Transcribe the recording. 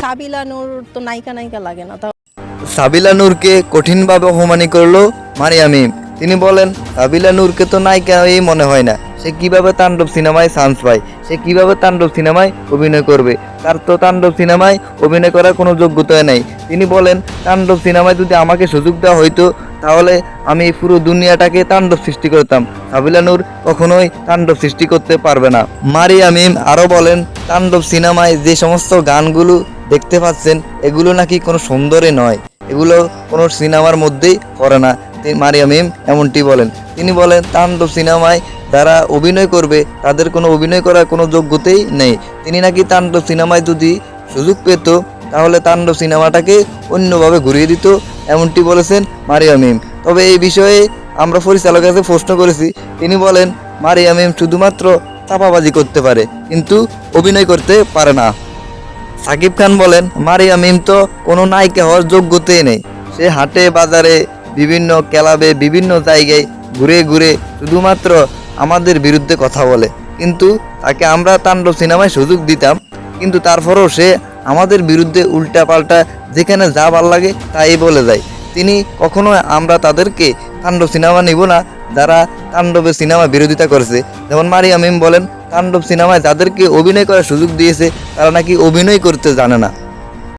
সাবিলা নূর তো নায়িকা নায়িকা লাগে না। সাবিলা নূরকে কঠিনভাবে অপমান করলো মারিয়া মিম। তিনি বলেন সাবিলা নূরকে তো নায়িকা এই মনে হয় না, সে কিভাবে তাণ্ডব সিনেমায় চান্স পায়, সে কিভাবে তাণ্ডব সিনেমায় অভিনয় করবে, তার তো তাণ্ডব সিনেমায় অভিনয় করার কোনো যোগ্যতা নেই। তিনি বলেন তাণ্ডব সিনেমায় যদি আমাকে সুযোগ দেওয়া হইতো তাহলে আমি পুরো দুনিয়াটাকে তাণ্ডব সৃষ্টি করতাম, সাবিলা নূর কখনোই তাণ্ডব সৃষ্টি করতে পারবে না। মারিয়া মিম আরও বলেন তাণ্ডব সিনেমায় যে সমস্ত গানগুলো দেখতে পাচ্ছেন এগুলো নাকি কোনো সুন্দরই নয়, এগুলো কোনো সিনেমার মধ্যেই পড়ে না। মারিয়া মিম এমনটি বলেন। তিনি বলেন তাণ্ডব সিনেমায় যারা অভিনয় করবে তাদের কোনো অভিনয় করার কোনো যোগ্যতাই নেই। তিনি নাকি তাণ্ডব সিনেমায় যদি সুযোগ পেত তাহলে তাণ্ডব সিনেমাটাকে অন্যভাবে ঘুরিয়ে দিত, এমনটি বলেছেন মারিয়া মিম। তবে এই বিষয়ে আমরা পরিচালকের কাছে প্রশ্ন করেছি, তিনি বলেন মারিয়া মিম শুধুমাত্র চাপাবাজি করতে পারে কিন্তু অভিনয় করতে পারে না। সাকিব খান বলেন মারিয়া মিম তো কোনো নায়িকা হওয়ার যোগ্যতাই নেই, সে হাটে বাজারে বিভিন্ন ক্লাবে বিভিন্ন জায়গায় ঘুরে ঘুরে শুধুমাত্র আমাদের বিরুদ্ধে কথা বলে, কিন্তু তাকে আমরা তাণ্ডব সিনেমায় সুযোগ দিতাম কিন্তু তারপরেও সে আমাদের বিরুদ্ধে উল্টাপাল্টা যেখানে যা ভাল লাগে তাই বলে যায়। তিনি কখনো আমরা তাদেরকে তাণ্ডব সিনেমা নিব না যারা তাণ্ডবের সিনেমা বিরোধিতা করেছে। যেমন মারিয়া মিম বলেন তাণ্ডব সিনেমায় যাদেরকে অভিনয় করার সুযোগ দিয়েছে তারা নাকি অভিনয় করতে জানে না।